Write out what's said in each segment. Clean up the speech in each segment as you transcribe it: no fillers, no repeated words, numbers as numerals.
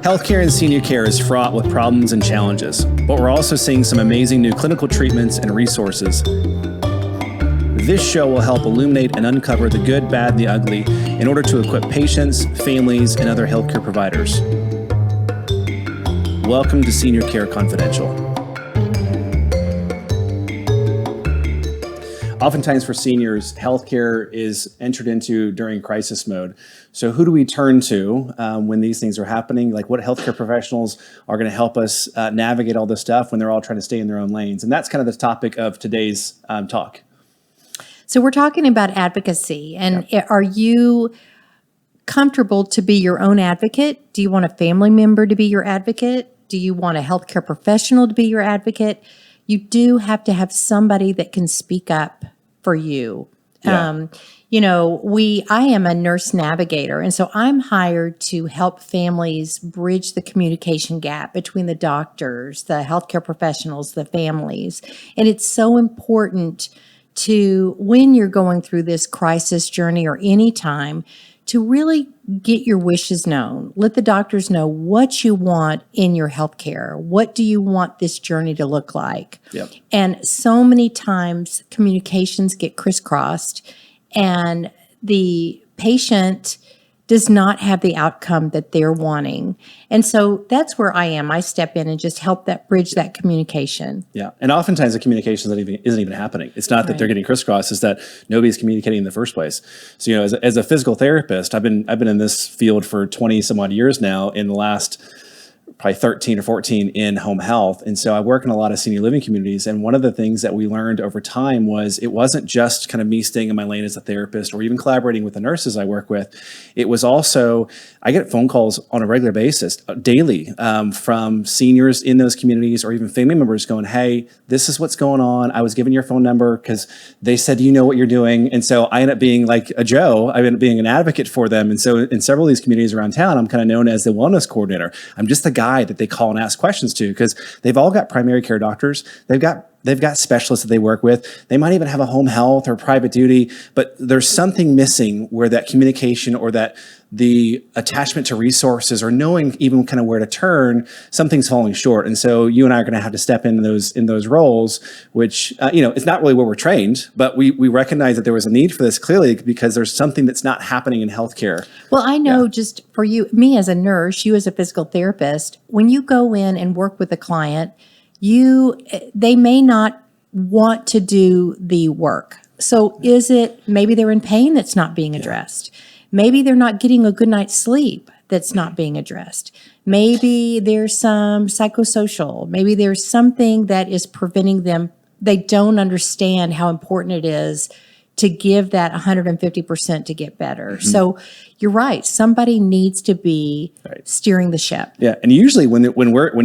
Healthcare and senior care is fraught with problems and challenges, but we're also seeing some amazing new clinical treatments and resources. This show will help illuminate and uncover the good, bad, and the ugly in order to equip patients, families, and other healthcare providers. Welcome to Senior Care Confidential. Oftentimes for seniors, healthcare is entered into during crisis mode. So who do we turn to when these things are happening? Like, what healthcare professionals are going to help us navigate all this stuff when they're all trying to stay in their own lanes? And that's kind of the topic of today's talk. So we're talking about advocacy. And Are you comfortable to be your own advocate? Do you want a family member to be your advocate? Do you want a healthcare professional to be your advocate? You do have to have somebody that can speak up for you. Yeah. I am a nurse navigator, and so I'm hired to help families bridge the communication gap between the doctors, the healthcare professionals, the families. And it's so important to, when you're going through this crisis journey or any time, to really get your wishes known. Let the doctors know what you want in your healthcare. What do you want this journey to look like? Yep. And so many times communications get crisscrossed and the patient does not have the outcome that they're wanting. And so that's where I am. I step in and just help that bridge that communication. Yeah. And oftentimes the communication isn't even happening. It's not that they're getting crisscrossed, it's that nobody's communicating in the first place. So, as a physical therapist, I've been in this field for 20 some odd years now, in the last probably 13 or 14 in home health. And so I work in a lot of senior living communities. And one of the things that we learned over time was it wasn't just kind of me staying in my lane as a therapist or even collaborating with the nurses I work with. It was also, I get phone calls on a regular basis, daily, from seniors in those communities or even family members going, "Hey, this is what's going on. I was given your phone number because they said you know what you're doing." And so I end up being like a Joe. I end up being an advocate for them. And so in several of these communities around town, I'm kind of known as the wellness coordinator. I'm just the guy that they call and ask questions to, because they've all got primary care doctors. They've got specialists that they work with. They might even have a home health or private duty, but there's something missing where that communication or that the attachment to resources or knowing even kind of where to turn, something's falling short. And so you and I are going to have to step in those roles, which, it's not really where we're trained, but we recognize that there was a need for this clearly because there's something that's not happening in healthcare. Well, I know just for you, me as a nurse, you as a physical therapist, when you go in and work with a client, they may not want to do the work. So is it maybe they're in pain that's not being addressed? Maybe they're not getting a good night's sleep that's not being addressed. Maybe there's some psychosocial. Maybe there's something that is preventing them. They don't understand how important it is to give that 150% to get better. Mm-hmm. So you're right. Somebody needs to be steering the ship. Yeah, and usually when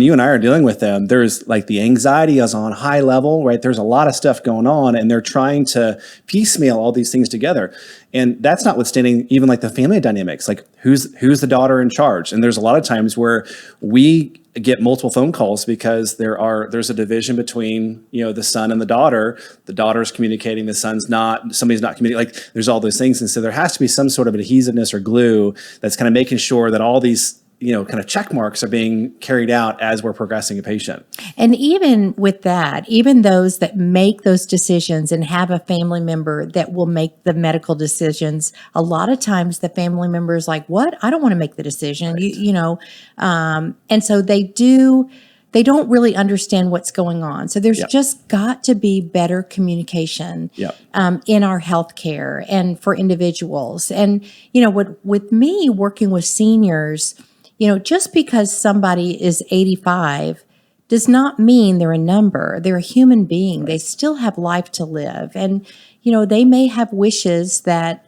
you and I are dealing with them, there's like the anxiety is on high level, right? There's a lot of stuff going on, and they're trying to piecemeal all these things together. And that's notwithstanding even like the family dynamics, like who's the daughter in charge. And there's a lot of times where we get multiple phone calls because there's a division between the son and the daughter. The daughter's communicating, the son's not. Somebody's not communicating. Like there's all those things, and so there has to be some sort of adhesiveness or glue that's kind of making sure that all these kind of check marks are being carried out as we're progressing a patient. And even with that, even those that make those decisions and have a family member that will make the medical decisions, a lot of times the family member is like, "What? I don't want to make the decision." Right. And so they don't really understand what's going on. So there's just got to be better communication in our healthcare and for individuals. And, with me working with seniors, just because somebody is 85 does not mean they're a number. They're a human being. Right. They still have life to live. And, they may have wishes that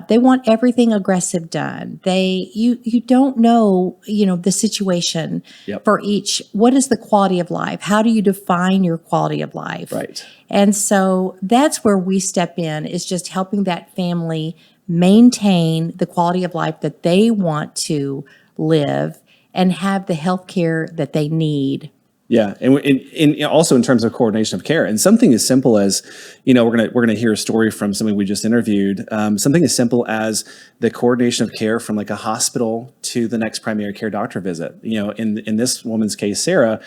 they want everything aggressive done. You don't know, the situation for each. What is the quality of life? How do you define your quality of life? Right. And so that's where we step in, is just helping that family maintain the quality of life that they want to live and have the health care that they need. Yeah, and also in terms of coordination of care, and something as simple as, we're gonna hear a story from somebody we just interviewed. Something as simple as the coordination of care from like a hospital to the next primary care doctor visit. In this woman's case, Sarah,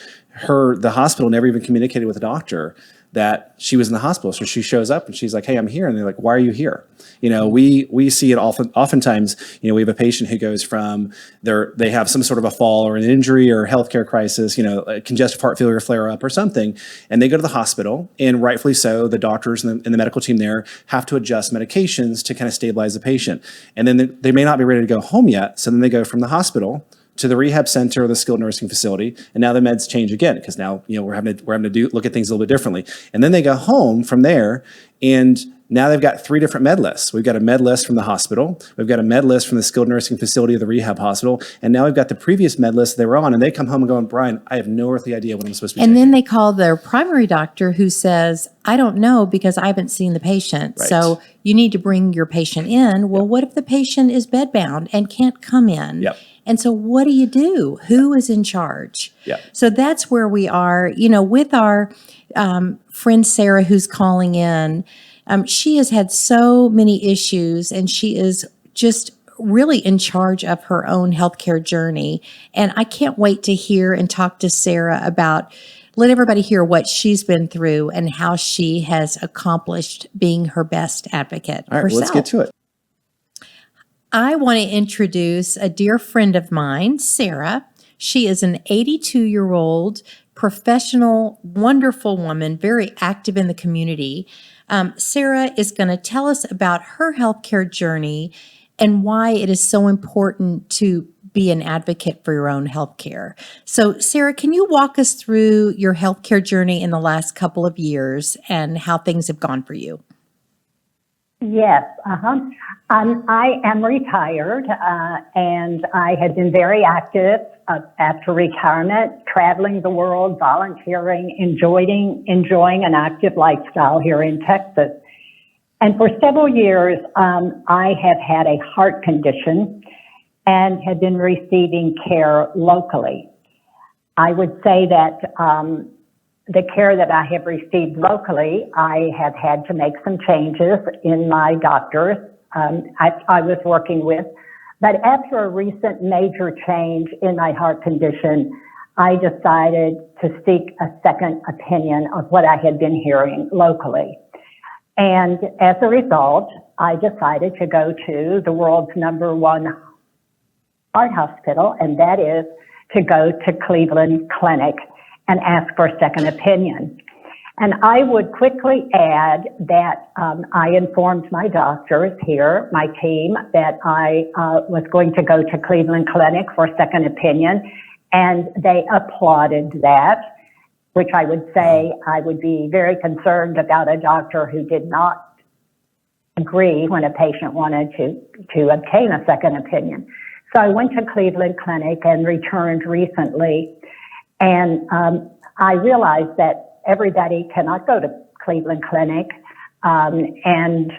the hospital never even communicated with the doctor that she was in the hospital. So she shows up and she's like, "Hey, I'm here," and they're like, "Why are you here?" We see it oftentimes. We have a patient who goes from they have some sort of a fall or an injury or healthcare crisis, a congestive heart failure flare up or something, and they go to the hospital, and rightfully so, the doctors and the medical team there have to adjust medications to kind of stabilize the patient, and then they may not be ready to go home yet, so then they go from the hospital to the rehab center or the skilled nursing facility, and now the meds change again because now we're having to look at things a little bit differently, and then they go home from there, and now they've got 3 different med lists. We've got a med list from the hospital, we've got a med list from the skilled nursing facility or the rehab hospital, and now we've got the previous med list they were on, and they come home and go, "Brian, I have no earthly idea what I'm supposed to be And taking." then they call their primary doctor who says, "I don't know because I haven't seen the patient. Right. So you need to bring your patient in." Well, what if the patient is bedbound and can't come in? Yep. And so what do you do? Who is in charge? Yep. So that's where we are, with our friend Sarah who's calling in. She has had so many issues, and she is just really in charge of her own healthcare journey. And I can't wait to hear and talk to Sarah about, let everybody hear what she's been through and how she has accomplished being her best advocate All right, herself. let's get to it. I want to introduce a dear friend of mine, Sarah. She is an 82-year-old professional, wonderful woman, very active in the community. Sarah is going to tell us about her healthcare journey and why it is so important to be an advocate for your own healthcare. So, Sarah, can you walk us through your healthcare journey in the last couple of years and how things have gone for you? Yes. I am retired, and I had been very active after retirement, traveling the world, volunteering, enjoying an active lifestyle here in Texas. And for several years, I have had a heart condition and had been receiving care locally. I would say that the care that I have received locally, I have had to make some changes in my doctors I was working with. But after a recent major change in my heart condition, I decided to seek a second opinion of what I had been hearing locally. And as a result, I decided to go to the world's #1 heart hospital, and that is to go to Cleveland Clinic and ask for a second opinion. And I would quickly add that I informed my doctors here, my team, that I was going to go to Cleveland Clinic for a second opinion, and they applauded that, which I would say I would be very concerned about a doctor who did not agree when a patient wanted to obtain a second opinion. So I went to Cleveland Clinic and returned recently, and I realized that everybody cannot go to Cleveland Clinic, and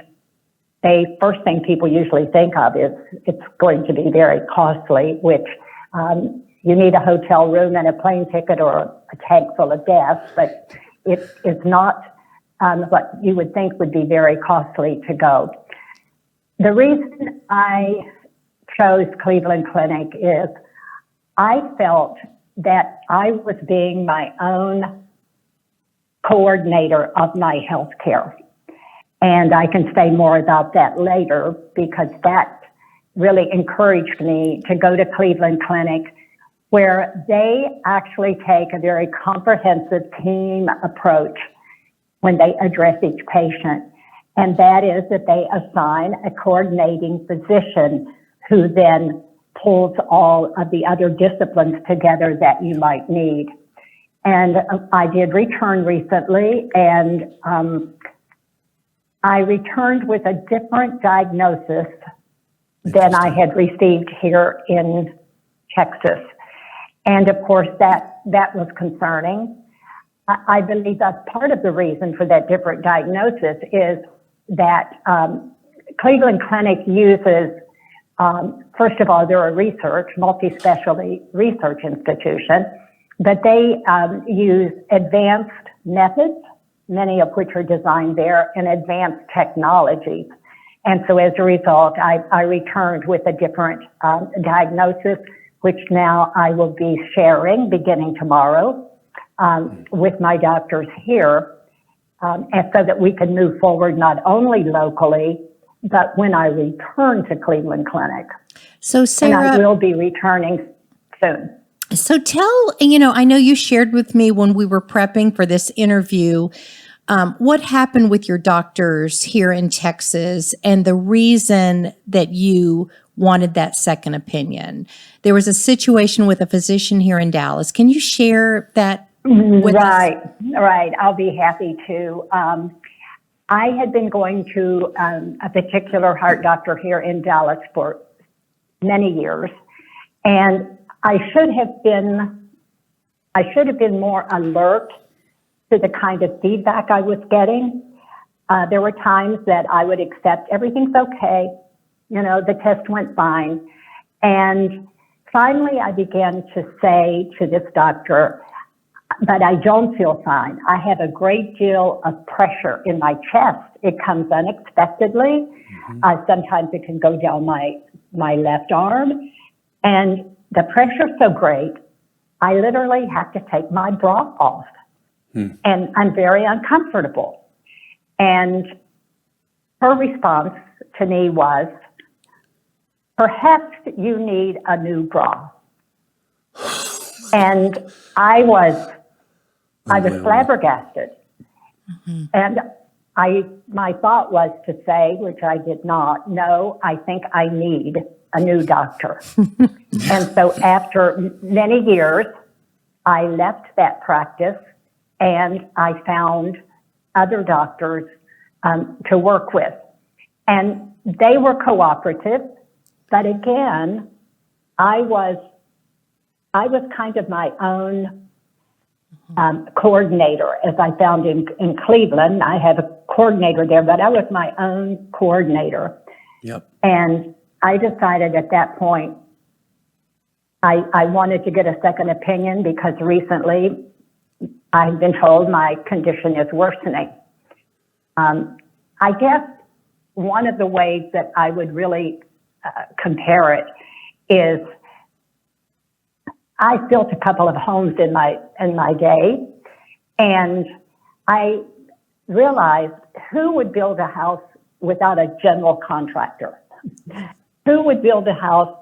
first thing people usually think of is it's going to be very costly, which you need a hotel room and a plane ticket or a tank full of gas, but it is not what you would think would be very costly to go. The reason I chose Cleveland Clinic is I felt that I was being my own coordinator of my health care. And I can say more about that later because that really encouraged me to go to Cleveland Clinic, where they actually take a very comprehensive team approach when they address each patient. And that is that they assign a coordinating physician who then pulls all of the other disciplines together that you might need. And I did return recently, and I returned with a different diagnosis than I had received here in Texas. And of course, that was concerning. I believe that's part of the reason for that different diagnosis is that Cleveland Clinic uses, first of all, they're a multi-specialty research institution. but they use advanced methods, many of which are designed there, and advanced technologies. And so as a result, I returned with a different diagnosis, which now I will be sharing beginning tomorrow with my doctors here, and so that we can move forward not only locally, but when I return to Cleveland Clinic. So Sarah, and I will be returning soon. So tell, I know you shared with me when we were prepping for this interview, what happened with your doctors here in Texas and the reason that you wanted that second opinion. There was a situation with a physician here in Dallas. Can you share that with us? Right. I'll be happy to. I had been going to a particular heart doctor here in Dallas for many years, and I should have been more alert to the kind of feedback I was getting. There were times that I would accept everything's okay, the test went fine, and finally I began to say to this doctor, but I don't feel fine. I have a great deal of pressure in my chest. It comes unexpectedly. Sometimes it can go down my left arm. And the pressure's so great, I literally have to take my bra off. And I'm very uncomfortable. And her response to me was, perhaps you need a new bra. And I was flabbergasted. And my thought was to say, which I did not, no, I think I need a new doctor. And so after many years, I left that practice and I found other doctors to work with. And they were cooperative, but again, I was kind of my own coordinator, as I found in Cleveland. I have a coordinator there, but I was my own coordinator. Yep. And I decided at that point, I wanted to get a second opinion because recently I've been told my condition is worsening. I guess one of the ways that I would really compare it is I built a couple of homes in my day, and I realized who would build a house without a general contractor? Who would build a house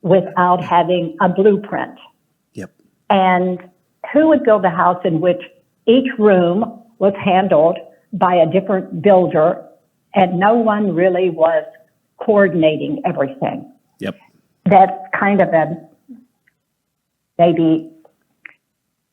without having a blueprint? Yep. And who would build a house in which each room was handled by a different builder and no one really was coordinating everything? Yep. That's kind of a maybe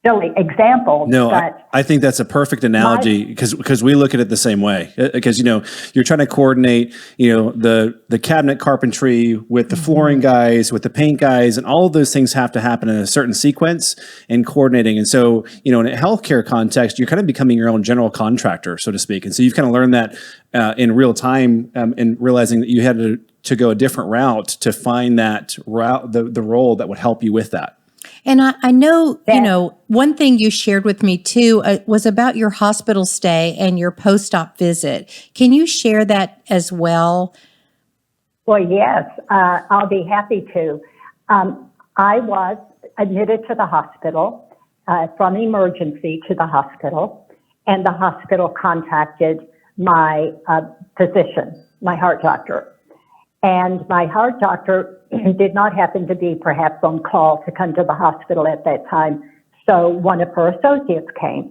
silly example. No, but I think that's a perfect analogy because we look at it the same way. Because you're trying to coordinate the cabinet carpentry with the flooring guys, with the paint guys, and all of those things have to happen in a certain sequence and coordinating. And so in a healthcare context, you're kind of becoming your own general contractor, so to speak. And so you've kind of learned that in real time and realizing that you had to go a different route to find that route, the role that would help you with that. And I know, one thing you shared with me too was about your hospital stay and your post-op visit. Can you share that as well? Well, yes, I'll be happy to. I was admitted to the hospital from emergency to the hospital, and the hospital contacted my physician, my heart doctor. And my heart doctor did not happen to be perhaps on call to come to the hospital at that time. So one of her associates came.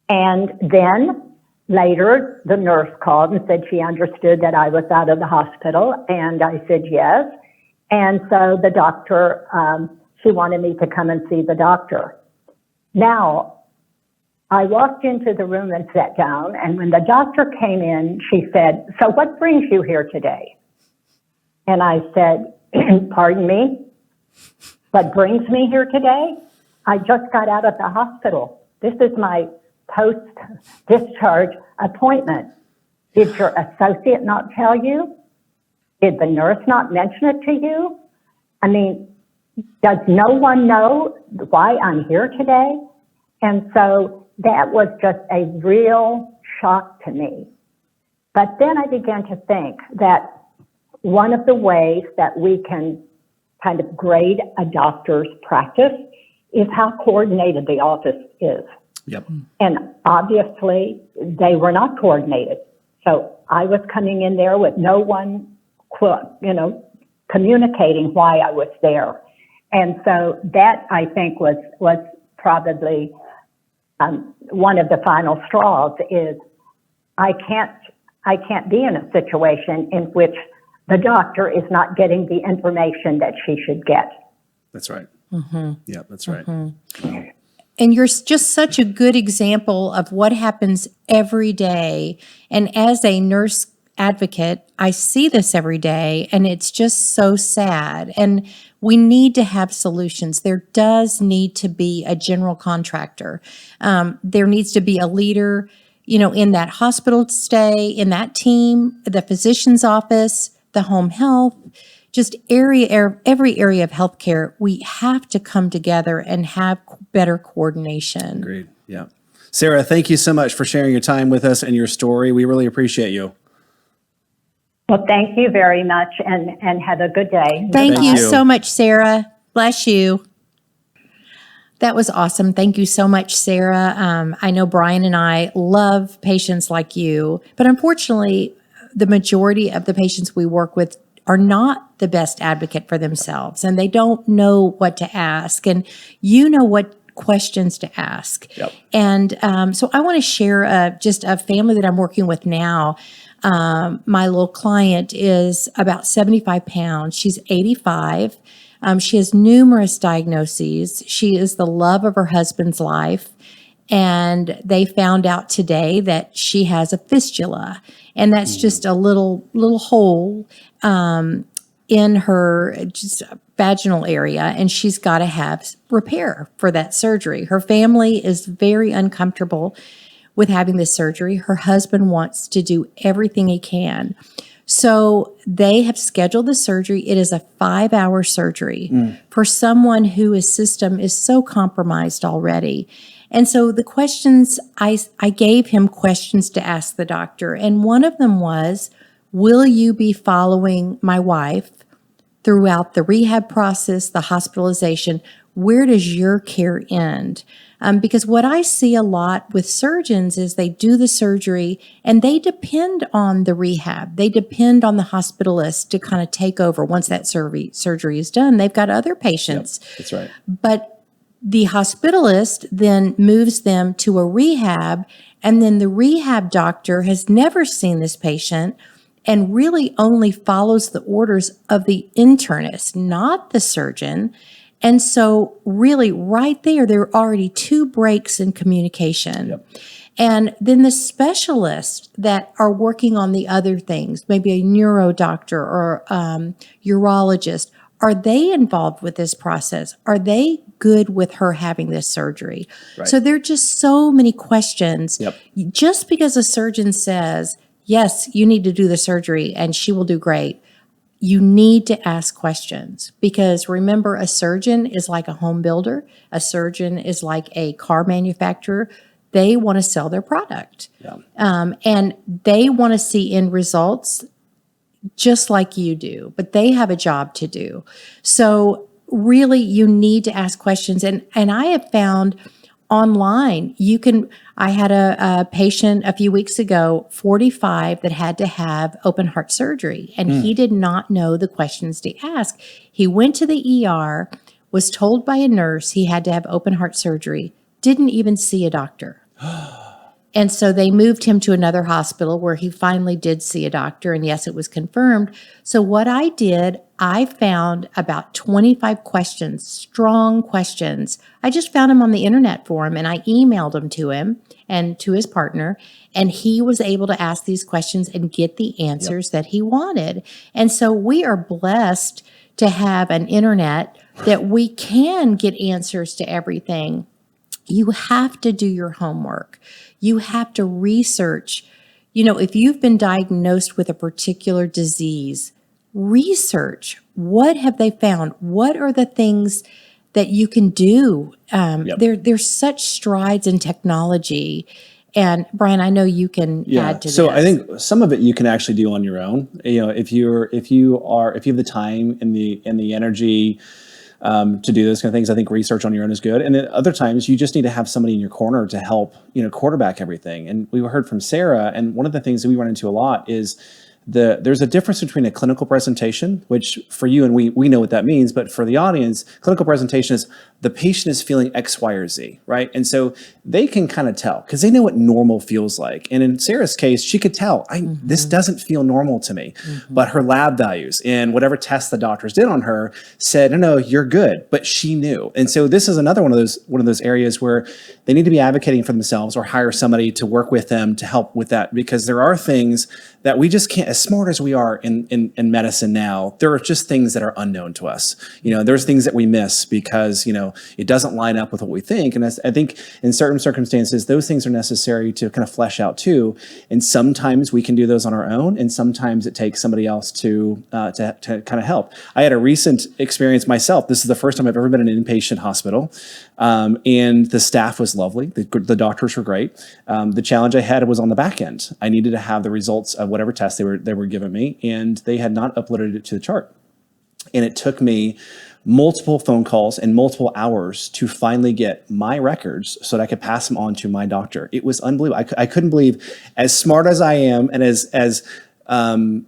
And then later, the nurse called and said she understood that I was out of the hospital. And I said yes. And so the doctor, she wanted me to come and see the doctor. Now, I walked into the room and sat down. And when the doctor came in, she said, "So what brings you here today?" And I said, "Pardon me? What brings me here today? I just got out of the hospital. This is my post-discharge appointment. Did your associate not tell you? Did the nurse not mention it to you? I mean, does no one know why I'm here today. And so that was just a real shock to me. But then I began to think that one of the ways that we can kind of grade a doctor's practice is how coordinated the office is. Yep. And obviously, they were not coordinated. So I was coming in there with no one, communicating why I was there. And so that, I think, was probably one of the final straws. Is I can't be in a situation in which the doctor is not getting the information that she should get. That's right. Mm-hmm. Yeah, that's right. Mm-hmm. And you're just such a good example of what happens every day. And as a nurse advocate, I see this every day, and it's just so sad. And we need to have solutions. There does need to be a general contractor. There needs to be a leader, in that hospital stay, in that team, the physician's office, the home health, just every area of healthcare. We have to come together and have better coordination. Agreed. Yeah. Sarah, thank you so much for sharing your time with us and your story. We really appreciate you. Well, thank you very much, and have a good day. Thank you so much, Sarah. Bless you. That was awesome. Thank you so much, Sarah. I know Brian and I love patients like you, but unfortunately, the majority of the patients we work with are not the best advocate for themselves, and they don't know what to ask, and what questions to ask. Yep. And so I want to share just a family that I'm working with now. My little client is about 75 pounds. She's 85. She has numerous diagnoses. She is the love of her husband's life. And they found out today that she has a fistula. And that's just a little hole in her just vaginal area. And she's got to have repair for that surgery. Her family is very uncomfortable with having this surgery. Her husband wants to do everything he can. So they have scheduled the surgery. It is a 5-hour surgery for someone whose system is so compromised already. And so the questions, I gave him questions to ask the doctor. And one of them was, will you be following my wife throughout the rehab process, the hospitalization? Where does your care end? Because what I see a lot with surgeons is they do the surgery and they depend on the rehab. They depend on the hospitalist to kind of take over. Once that surgery is done, they've got other patients. Yep, that's right. But the hospitalist then moves them to a rehab, and then the rehab doctor has never seen this patient and really only follows the orders of the internist, not the surgeon. And so really right there are already 2 breaks in communication. Yep. And then the specialists that are working on the other things, maybe a neuro doctor or urologist, are they involved with this process? Are they good with her having this surgery? Right. So there are just so many questions. Yep. Just because a surgeon says, yes, you need to do the surgery and she will do great, you need to ask questions, because remember, a surgeon is like a home builder. A surgeon is like a car manufacturer. They want to sell their product. Yeah. And they want to see end results just like you do, but they have a job to do. So really, you need to ask questions. And I have found online, I had a patient a few weeks ago, 45, that had to have open heart surgery, and he did not know the questions to ask. He went to the ER, was told by a nurse he had to have open heart surgery, didn't even see a doctor. And so they moved him to another hospital where he finally did see a doctor. And yes, it was confirmed. So what I did, I found about 25 questions, strong questions. I just found them on the internet for him, and I emailed them to him and to his partner. And he was able to ask these questions and get the answers that he wanted. And so we are blessed to have an internet that we can get answers to everything. You have to do your homework. You have to research. If you've been diagnosed with a particular disease, research. What have they found? What are the things that you can do. Yep. There's such strides in technology. And Brian, I know you can add to this. So I think some of it you can actually do on your own. You know, if you have the time and the energy to do those kind of things, I think research on your own is good. And then other times you just need to have somebody in your corner to help, quarterback everything. And we heard from Sarah, and one of the things that we run into a lot is there's a difference between a clinical presentation, which for you and we know what that means, but for the audience, clinical presentation is the patient is feeling X, Y, or Z, right? And so they can kind of tell because they know what normal feels like. And in Sarah's case, she could tell, this doesn't feel normal to me. But her lab values and whatever tests the doctors did on her said, no, you're good. But she knew. And so this is another one of those areas where they need to be advocating for themselves or hire somebody to work with them to help with that, because there are things that we just can't, as smart as we are in medicine now, there are just things that are unknown to us. There's things that we miss because, it doesn't line up with what we think. And I think in certain circumstances, those things are necessary to kind of flesh out too. And sometimes we can do those on our own, and sometimes it takes somebody else to kind of help. I had a recent experience myself. This is the first time I've ever been in an inpatient hospital. And the staff was lovely. The doctors were great. The challenge I had was on the back end. I needed to have the results of whatever test they were giving me, and they had not uploaded it to the chart. And it took me multiple phone calls and multiple hours to finally get my records so that I could pass them on to my doctor. It was unbelievable. I couldn't believe, as smart as I am and as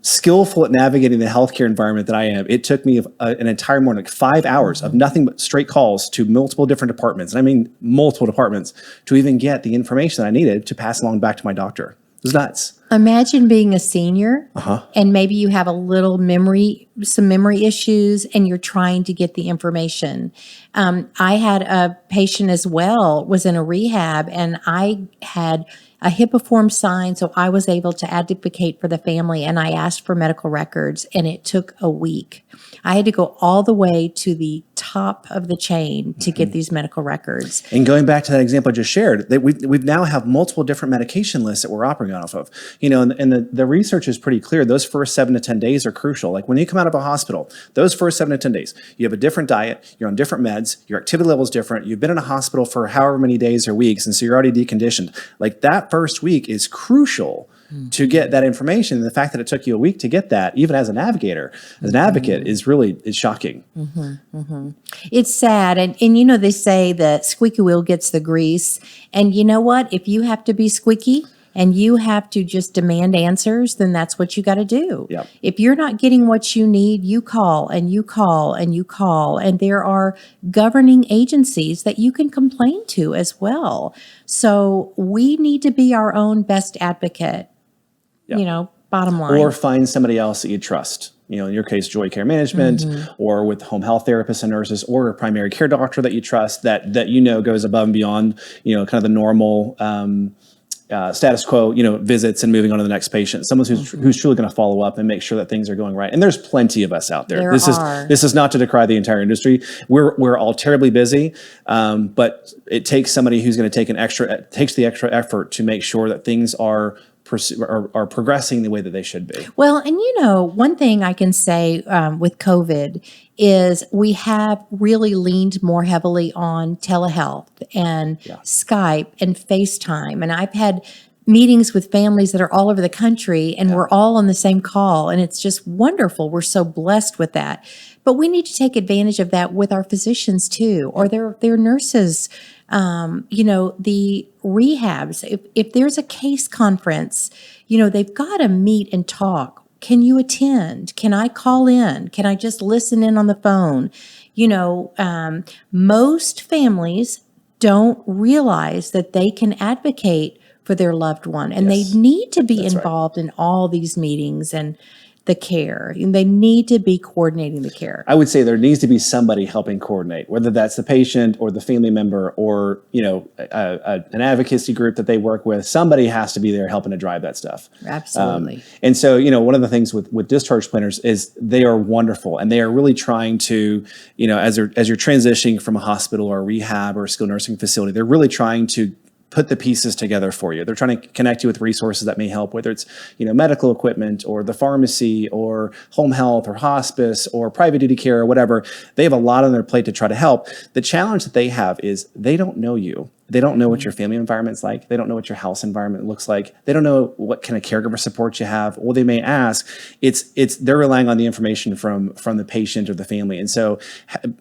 skillful at navigating the healthcare environment that I am, it took me an entire morning, like 5 hours of nothing but straight calls to multiple different departments. And I mean multiple departments to even get the information that I needed to pass along back to my doctor. It was nuts. Imagine being a senior and maybe you have some memory issues, and you're trying to get the information. I had a patient as well, was in a rehab, and I had a HIPAA form signed, so I was able to advocate for the family, and I asked for medical records, and it took a week. I had to go all the way to the top of the chain to get these medical records. And going back to that example I just shared, that we now have multiple different medication lists that we're operating off of. And the research is pretty clear. Those first 7 to 10 days are crucial. Like when you come out of a hospital, those first 7 to 10 days, you have a different diet, you're on different meds, your activity level is different, you've been in a hospital for however many days or weeks, and so you're already deconditioned. Like that first week is crucial to get that information. And the fact that it took you a week to get that, even as a navigator, as an advocate, is shocking. It's sad. And they say that squeaky wheel gets the grease. And you know what? If you have to be squeaky and you have to just demand answers, then that's what you got to do. Yep. If you're not getting what you need, you call and you call and you call. And there are governing agencies that you can complain to as well. So we need to be our own best advocate. Bottom line. Or find somebody else that you trust. In your case, Joy Care Management, or with home health therapists and nurses, or a primary care doctor that you trust that goes above and beyond, kind of the normal status quo, visits and moving on to the next patient. Someone who's truly going to follow up and make sure that things are going right. And there's plenty of us out there. This is not to decry the entire industry. We're all terribly busy, but it takes somebody who's going to take the extra effort to make sure that things are progressing the way that they should be. Well, and one thing I can say with COVID is we have really leaned more heavily on telehealth and Skype and FaceTime. And I've had meetings with families that are all over the country, and we're all on the same call. And it's just wonderful. We're so blessed with that. But we need to take advantage of that with our physicians too, or their nurses. The rehabs, if there's a case conference, they've got to meet and talk. Can you attend? Can I call in? Can I just listen in on the phone? Most families don't realize that they can advocate for their loved one, and they need to be involved in all these meetings and the care, and they need to be coordinating the care. I would say there needs to be somebody helping coordinate, whether that's the patient or the family member or, an advocacy group that they work with. Somebody has to be there helping to drive that stuff. Absolutely. And so, one of the things with discharge planners is they are wonderful, and they are really trying to, as you're transitioning from a hospital or a rehab or a skilled nursing facility, they're really trying to put the pieces together for you. They're trying to connect you with resources that may help, whether it's, medical equipment or the pharmacy or home health or hospice or private duty care or whatever. They have a lot on their plate to try to help. The challenge that they have is they don't know you. They don't know what your family environment's like. They don't know what your house environment looks like. They don't know what kind of caregiver support you have. Or they may ask, they're relying on the information from the patient or the family. And so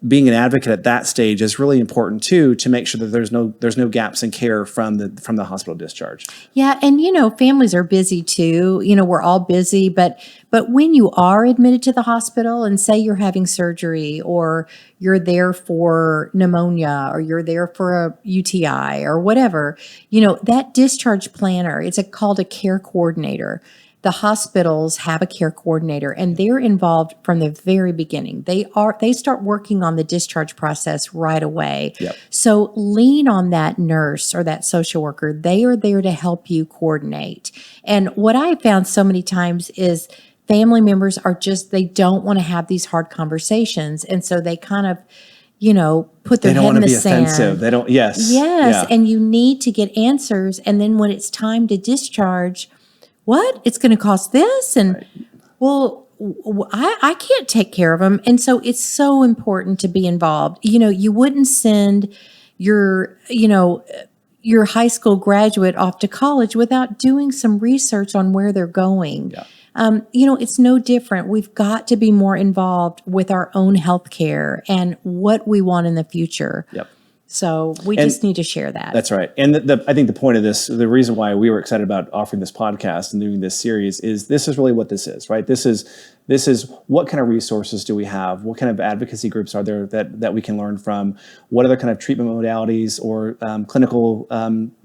being an advocate at that stage is really important too, to make sure that there's no gaps in care from the hospital discharge. Yeah. And, families are busy too. We're all busy, but when you are admitted to the hospital and say you're having surgery or you're there for pneumonia or you're there for a UTI or whatever, that discharge planner, it's called a care coordinator. The hospitals have a care coordinator and they're involved from the very beginning. They start working on the discharge process right away. Yep. So lean on that nurse or that social worker. They are there to help you coordinate. And what I have found so many times is family members they don't want to have these hard conversations. And so they kind of, put their head in the sand. Offensive. They don't, yes. Yes. Yeah. And you need to get answers. And then when it's time to discharge, what? It's going to cost this? And right. Well, I can't take care of them. And so it's so important to be involved. You wouldn't send your high school graduate off to college without doing some research on where they're going. Yeah. It's no different. We've got to be more involved with our own healthcare and what we want in the future. Yep. So we just need to share that. That's right. And I think the point of this, the reason why we were excited about offering this podcast and doing this series is this is really what this is, right? This is what kind of resources do we have? What kind of advocacy groups are there that we can learn from? What other kind of treatment modalities or clinical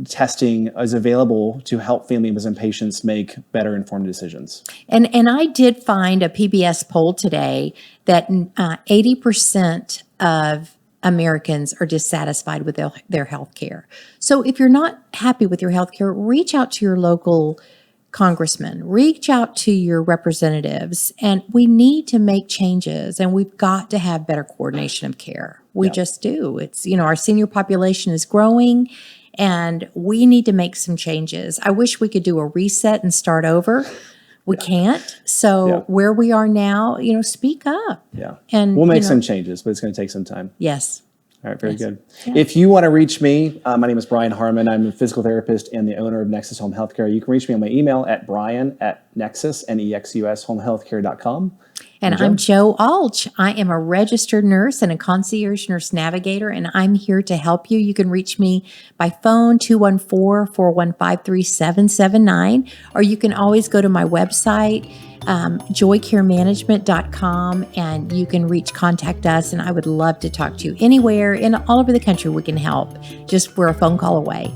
testing is available to help family members and patients make better informed decisions? And I did find a PBS poll today that 80% of Americans are dissatisfied with their health care. So if you're not happy with your health care, reach out to your local congressman, reach out to your representatives, and we need to make changes, and we've got to have better coordination of care. We just do. It's, our senior population is growing, and we need to make some changes. I wish we could do a reset and start over. We can't. So where we are now, speak up. Yeah. And we'll make some changes, but it's going to take some time. Yes. All right, very good. Yeah. If you want to reach me, my name is Brian Harmon. I'm a physical therapist and the owner of Nexus Home Healthcare. You can reach me on my email at brian@nexus, Nexus, homehealthcare.com. And I'm Jo Alch. I am a registered nurse and a concierge nurse navigator, and I'm here to help you. You can reach me by phone, 214-415-3779, or you can always go to my website, joycaremanagement.com, and you can contact us, and I would love to talk to you anywhere and all over the country. We can help. Just we're a phone call away.